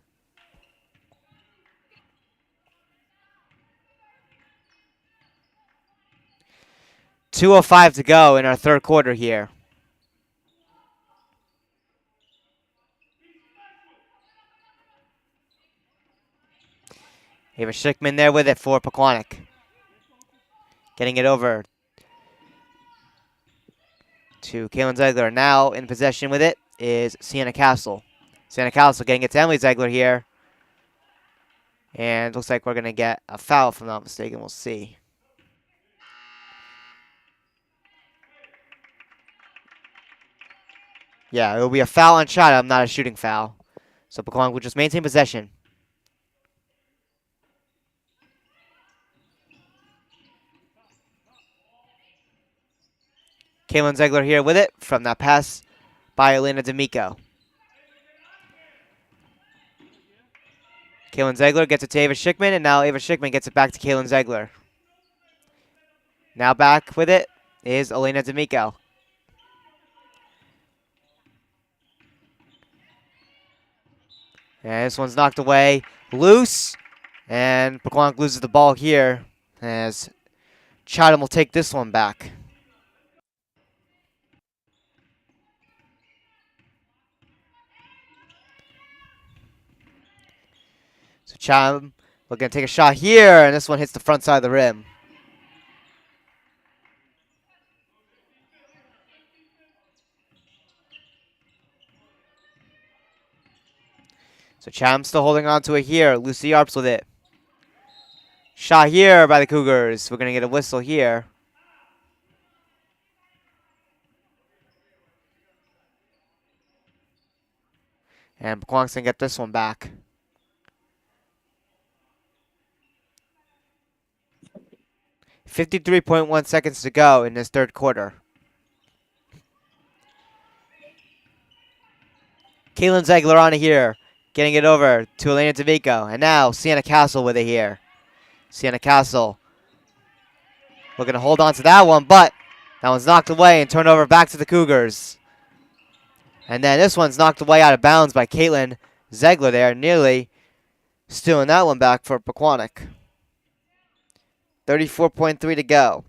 .205 to go in our third quarter here. Ava Schickman there with it for Pequannock. Getting it over to Caitlin Ziegler. Now in possession with it is Sienna Castle. Sienna Castle getting it to Emily Ziegler here. And looks like we're going to get a foul, if I'm not mistaken. We'll see. Yeah, it will be a foul on Chatham, not a shooting foul. So Pequannock will just maintain possession. Caitlin Ziegler here with it from that pass by Elena D'Amico. Caitlin Ziegler gets it to Ava Schickman, and now Ava Schickman gets it back to Caitlin Ziegler. Now back with it is Elena D'Amico. And this one's knocked away, loose, and Pequannock loses the ball here as Chatham will take this one back. So Chatham looking to take a shot here, and this one hits the front side of the rim. So Chatham still holding on to it here. Lucy Arps with it. Shot here by the Cougars. We're going to get a whistle here. And Pequannock's going to get this one back. .51 seconds to go in this third quarter. Caitlin Ziegler on it here. Getting it over to Elena D'Amico. And now Sienna Castle with it here. Sienna Castle looking to hold on to that one, but that one's knocked away and turned over back to the Cougars. And then this one's knocked away out of bounds by Caitlin Ziegler there, nearly stealing that one back for Pequannock. 34.3 to go.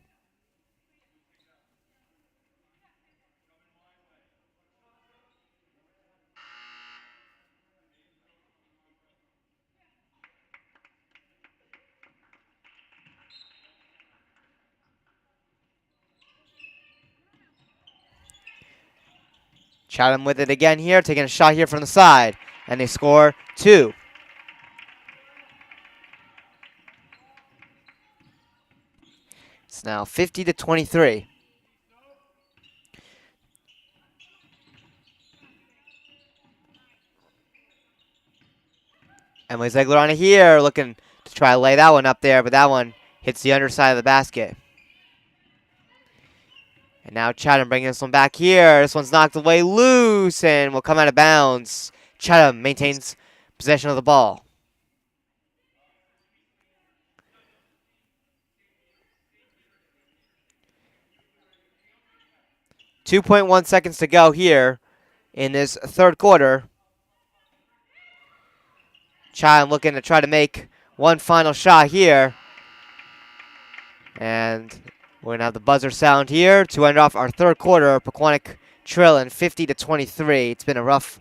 Chatham with it again here, taking a shot here from the side. And they score 2. It's now 50-23. Emily Ziegler on it here, looking to try to lay that one up there, but that one hits the underside of the basket. And now Chatham bringing this one back here. This one's knocked away loose and will come out of bounds. Chatham maintains possession of the ball. .1 seconds to go here in this third quarter. Chatham looking to try to make one final shot here. And we're going to have the buzzer sound here to end off our third quarter. Pequannock trailing 50-23. It's been a rough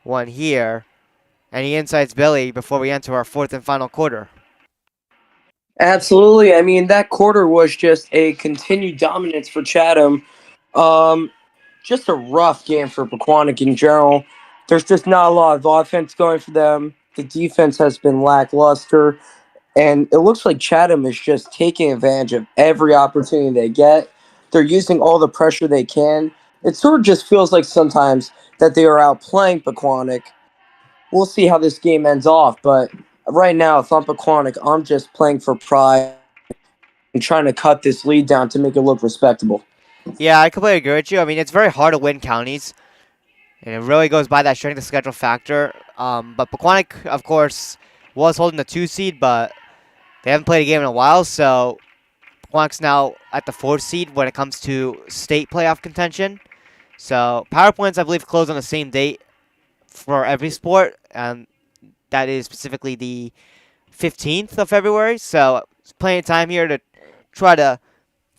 one here. Any insights, Billy, before we enter our fourth and final quarter? Absolutely. I mean, that quarter was just a continued dominance for Chatham. Just a rough game for Pequannock in general. There's just not a lot of offense going for them. The defense has been lackluster. And it looks like Chatham is just taking advantage of every opportunity they get. They're using all the pressure they can. It sort of just feels like sometimes that they are outplaying Pequannock. We'll see how this game ends off, but right now, if I'm Pequannock, I'm just playing for pride and trying to cut this lead down to make it look respectable. Yeah, I completely agree with you. I mean, it's very hard to win counties, and it really goes by that strength of schedule factor. But Pequannock, of course, was holding the 2 seed, but they haven't played a game in a while, so Pequannock's now at the 4th seed when it comes to state playoff contention. So PowerPoints, I believe, close on the same date for every sport, and that is specifically the 15th of February. So it's plenty of time here to try to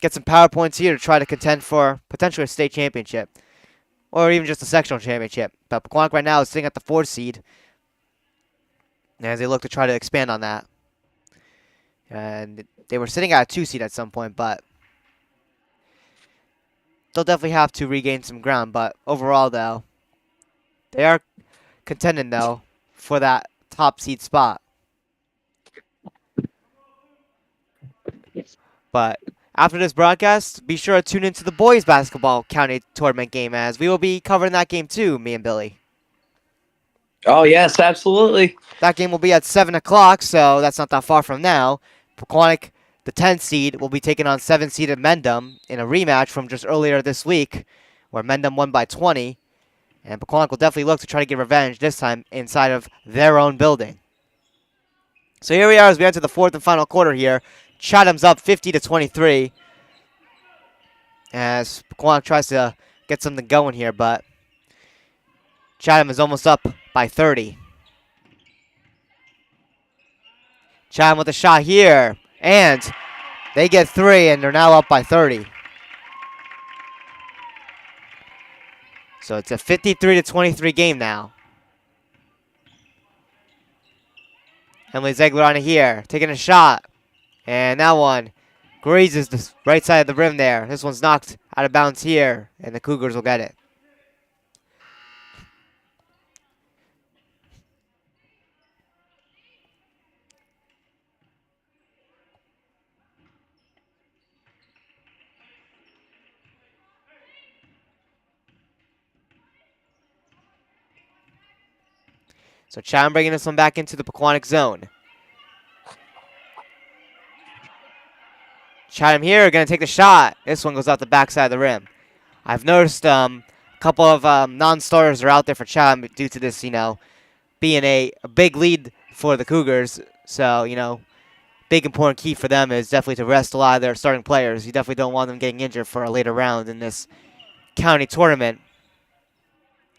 get some PowerPoints here to try to contend for potentially a state championship or even just a sectional championship. But Pequannock right now is sitting at the 4th seed as they look to try to expand on that. And they were sitting at a 2 seed at some point, but they'll definitely have to regain some ground. But overall, though, they are contending, though, for that top seed spot. But after this broadcast, be sure to tune into the boys basketball county tournament game, as we will be covering that game too, me and Billy. Oh, yes, absolutely. That game will be at 7 o'clock, so that's not that far from now. Pequannock, the 10 seed, will be taking on 7 seeded Mendham in a rematch from just earlier this week, where Mendham won by 20. And Pequannock will definitely look to try to get revenge this time inside of their own building. So here we are as we enter the fourth and final quarter here. Chatham's up 50-23. As Pequannock tries to get something going here, but Chatham is almost up by 30. Chatham with a shot here, and they get 3, and they're now up by 30. So it's a 53-23 game now. Emily Ziegler on it here, taking a shot, and that one grazes the right side of the rim there. This one's knocked out of bounds here, and the Cougars will get it. So Chatham bringing this one back into the Pequannock zone. Chatham here, going to take the shot. This one goes out the backside of the rim. I've noticed a couple of non-starters are out there for Chatham due to this, being a big lead for the Cougars. So, big important key for them is definitely to rest a lot of their starting players. You definitely don't want them getting injured for a later round in this county tournament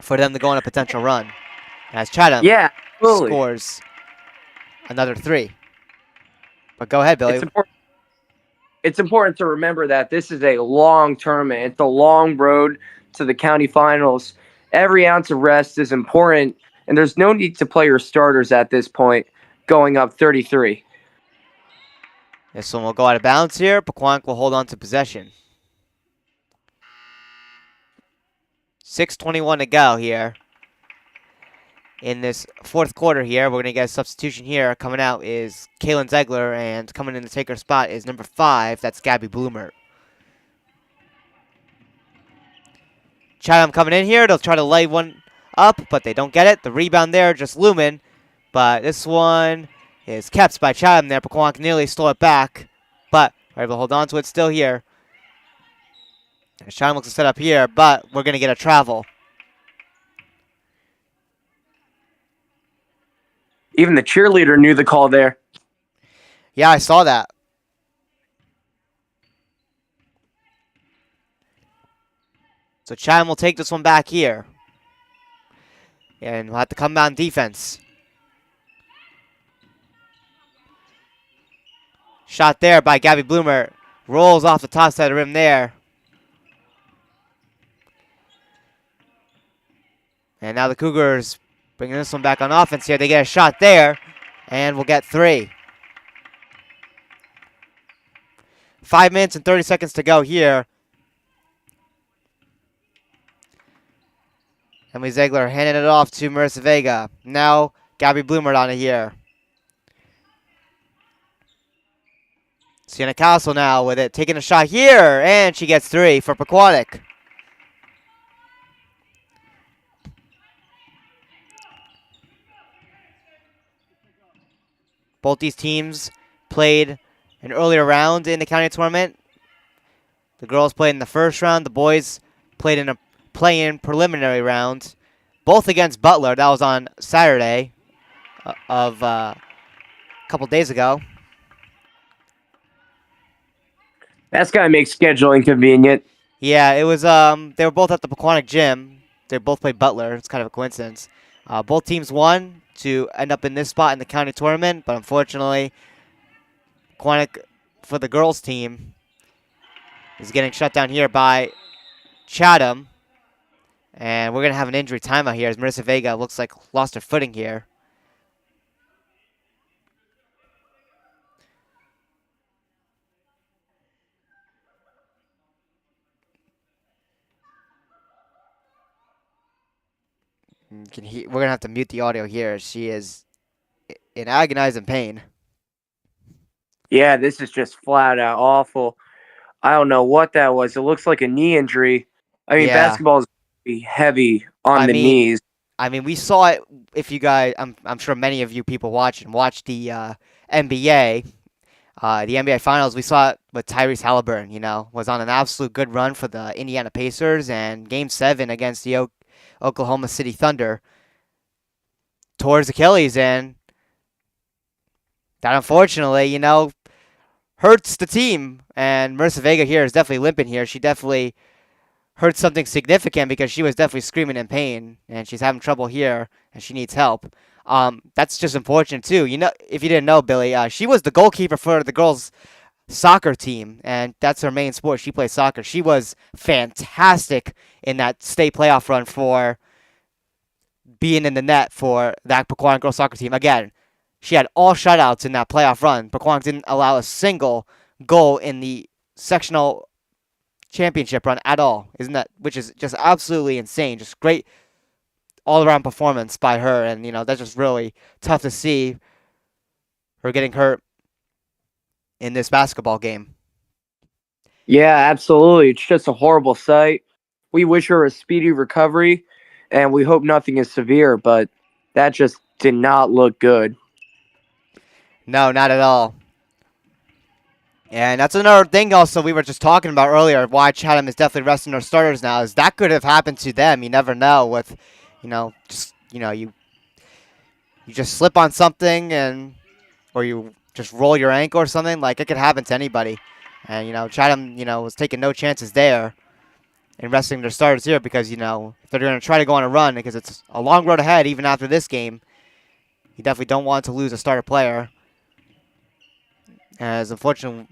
for them to go on a potential run. As Chatham scores another 3. But go ahead, Billy. It's important to remember that this is a long tournament. It's a long road to the county finals. Every ounce of rest is important, and there's no need to play your starters at this point, going up 33. This one will go out of bounds here. Pequannock will hold on to possession. 6:21 to go here. In this fourth quarter here, we're going to get a substitution here. Coming out is Kaylin Ziegler, and coming in to take her spot is number 5. That's Gabby Bloomer. Chatham coming in here. They'll try to lay one up, but they don't get it. The rebound there, just Lumen. But this one is kept by Chatham there. Pequannock nearly stole it back, but we're able to hold on to it still here. Chatham looks to set up here, but we're going to get a travel. Even the cheerleader knew the call there. Yeah, I saw that. So Chatham will take this one back here. And we'll have to come down defense. Shot there by Gabby Bloomer. Rolls off the top side of the rim there. And now the Cougars bringing this one back on offense here. They get a shot there. And we'll get 3. 5 minutes and 30 seconds to go here. Emily Ziegler handing it off to Marissa Vega. Now Gabby Bloomer on it here. Sienna Castle now with it. Taking a shot here. And she gets 3 for Pequannock. Both these teams played an earlier round in the county tournament. The girls played in the first round. The boys played in a play-in preliminary round. Both against Butler. That was on Saturday of a couple days ago. That's got to make scheduling convenient. Yeah, it was. They were both at the Pequannock gym. They both played Butler. It's kind of a coincidence. Both teams won to end up in this spot in the county tournament, but unfortunately, Pequannock for the girls team is getting shut down here by Chatham. And we're going to have an injury timeout here as Marissa Vega looks like lost her footing here. We're gonna have to mute the audio here. She is in agonizing pain. Yeah, this is just flat out awful. I don't know what that was. It looks like a knee injury. I mean, Yeah, basketball is heavy on I the mean, knees. we saw it. If you guys, I'm sure many of you people watch the NBA, the NBA Finals. We saw it with Tyrese Halliburton. Was on an absolute good run for the Indiana Pacers, and Game 7 against the Oklahoma City Thunder tore his Achilles, and that unfortunately, hurts the team. And Marissa Vega here is definitely limping here. She definitely hurt something significant because she was definitely screaming in pain, and she's having trouble here, and she needs help. That's just unfortunate too. If you didn't know, Billy, she was the goalkeeper for the girls' soccer team, and that's her main sport. She plays soccer. She was fantastic in that state playoff run for being in the net for that Pequannock girls soccer team. Again, she had all shutouts in that playoff run. Pequannock didn't allow a single goal in the sectional championship run at all. Which is just absolutely insane. Just great all around performance by her, and that's just really tough to see her getting hurt in this basketball game. Yeah, absolutely. It's just a horrible sight. We wish her a speedy recovery, and we hope nothing is severe, but that just did not look good. No, not at all. And that's another thing also we were just talking about earlier, why Chatham is definitely resting their starters now, is that could have happened to them. You never know with, you just slip on something or you just roll your ankle or something, like it could happen to anybody. And, Chatham, was taking no chances there in resting their starters here because, if they're going to try to go on a run, because it's a long road ahead even after this game, you definitely don't want to lose a starter player. As unfortunately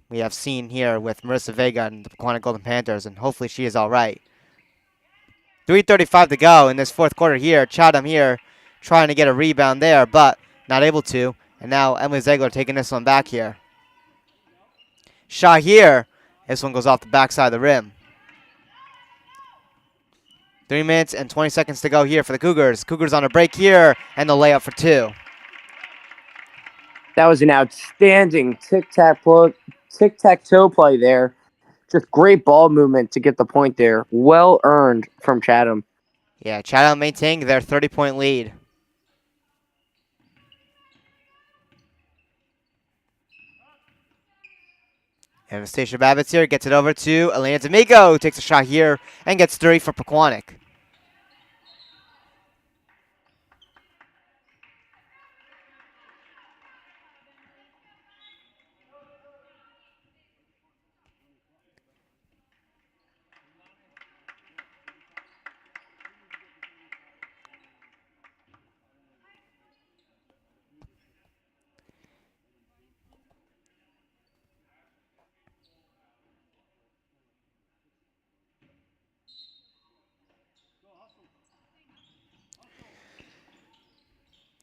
we have seen here with Marissa Vega and the Pequannock Golden Panthers, and hopefully she is all right. 3:35 to go in this fourth quarter here. Chatham here trying to get a rebound there, but not able to. And now Emily Ziegler taking this one back here. Shot here. This one goes off the backside of the rim. 3 minutes and 20 seconds to go here for the Cougars. Cougars on a break here, and the layup for 2. That was an outstanding tic-tac-toe play there. Just great ball movement to get the point there. Well earned from Chatham. Yeah, Chatham maintaining their 30-point lead. Anastasia Babbitts here gets it over to Elena D'Amico, who takes a shot here and gets 3 for Pequannock.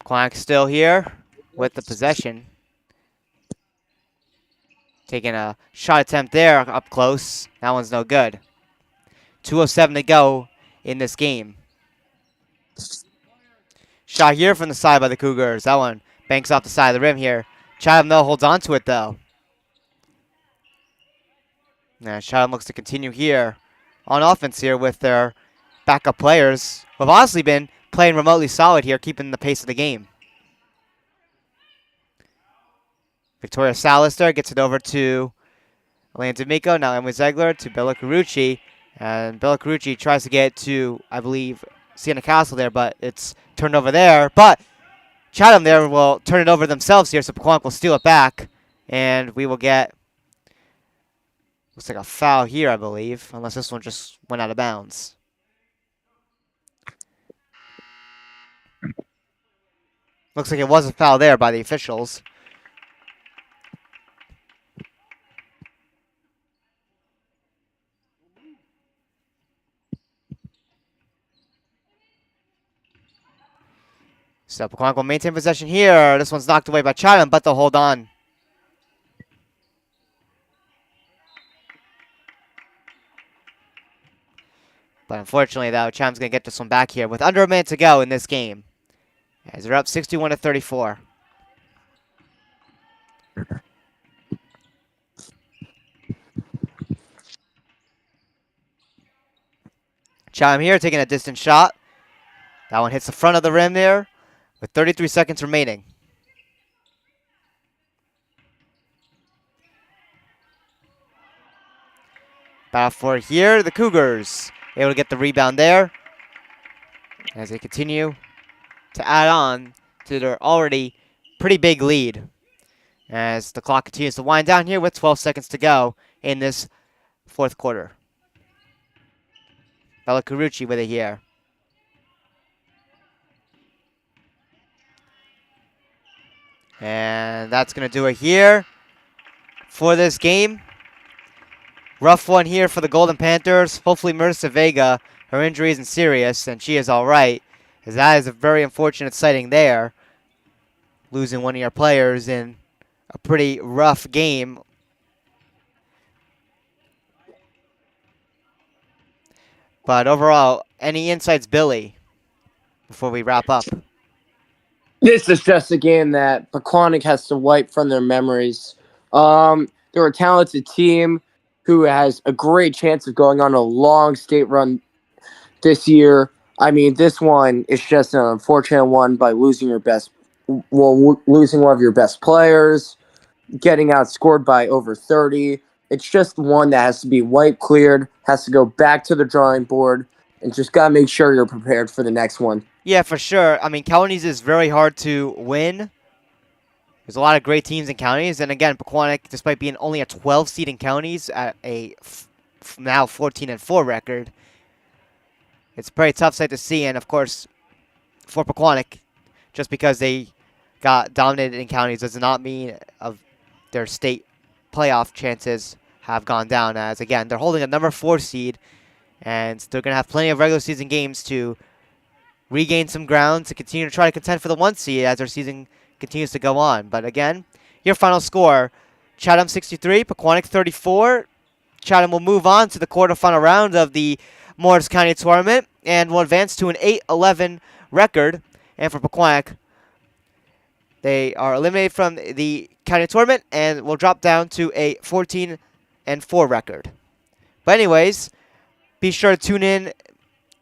Pequannock still here with the possession. Taking a shot attempt there up close. That one's no good. 2:07 to go in this game. Shot here from the side by the Cougars. That one banks off the side of the rim here. Chatham, though, holds on to it, though. Now, Chatham looks to continue here on offense here with their backup players, who have honestly been playing remotely solid here, keeping the pace of the game. Victoria Salister gets it over to Elena D'Amico. Now Emily Ziegler to Bella Carucci. And Bella Carucci tries to get to, I believe, Sienna Castle there, but it's turned over there. But Chatham there will turn it over themselves here, so Pequannock will steal it back. And we will get, looks like a foul here, I believe, unless this one just went out of bounds. Looks like it was a foul there by the officials. So Pequannock will maintain possession here. This one's knocked away by Chatham, but they'll hold on. But unfortunately, though, Chatham's going to get this one back here with under a minute to go in this game, as they're up 61-34. Chatham here taking a distant shot. That one hits the front of the rim there with 33 seconds remaining. Battle for it here, the Cougars able to get the rebound there as they continue to add on to their already pretty big lead as the clock continues to wind down here with 12 seconds to go in this fourth quarter. Bella Carucci with it here. And that's going to do it here for this game. Rough one here for the Golden Panthers. Hopefully Marissa Vega, her injury isn't serious and she is all right, as that is a very unfortunate sighting there. Losing one of your players in a pretty rough game. But overall, any insights, Billy, before we wrap up? This is just a game that Pequannock has to wipe from their memories. They're a talented team who has a great chance of going on a long state run this year. I mean, this one is just an unfortunate one by losing losing one of your best players, getting outscored by over 30. It's just one that has to be wiped cleared, has to go back to the drawing board, and just got to make sure you're prepared for the next one. Yeah, for sure. I mean, counties is very hard to win. There's a lot of great teams in counties. And again, Pequannock, despite being only a 12 seed in counties at a now 14-4 record, it's a pretty tough sight to see. And of course, for Pequannock, just because they got dominated in counties does not mean of their state playoff chances have gone down. As again, they're holding a number 4 seed, and they're going to have plenty of regular season games to regain some ground to continue to try to contend for the 1 seed as their season continues to go on. But again, your final score, Chatham 63, Pequannock 34. Chatham will move on to the quarterfinal round of the Morris County Tournament and will advance to an 8-11 record. And for Pequannock, they are eliminated from the county tournament and will drop down to a 14-4 record. But anyways, be sure to tune in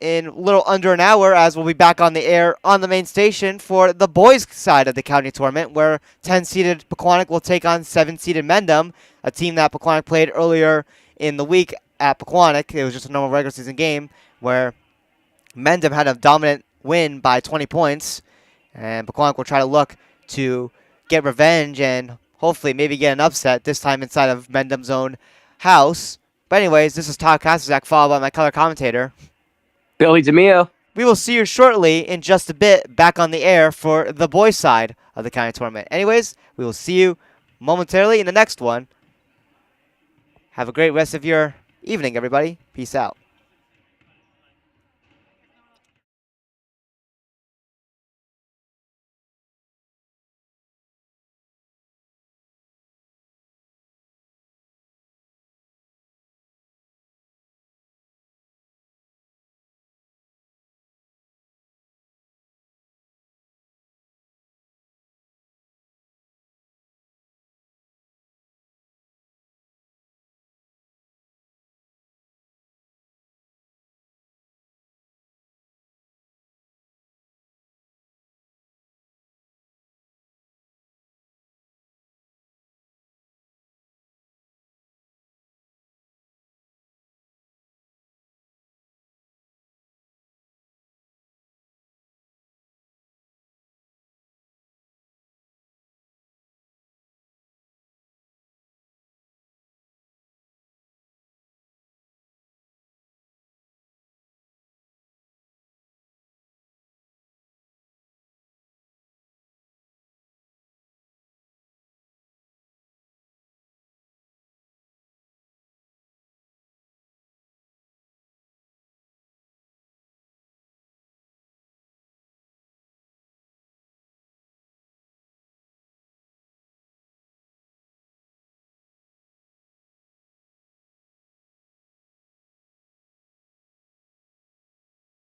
a little under an hour as we'll be back on the air on the main station for the boys' side of the county tournament, where 10-seeded Pequannock will take on 7-seeded Mendham, a team that Pequannock played earlier in the week at Pequannock. It was just a normal regular season game where Mendham had a dominant win by 20 points, and Pequannock will try to look to get revenge and hopefully maybe get an upset, this time inside of Mendham's own house. But anyways, this is Todd Kastazak, followed by my color commentator, Billy DeMio. We will see you shortly in just a bit back on the air for the boys' side of the county tournament. Anyways, we will see you momentarily in the next one. Have a great rest of your evening, everybody. Peace out.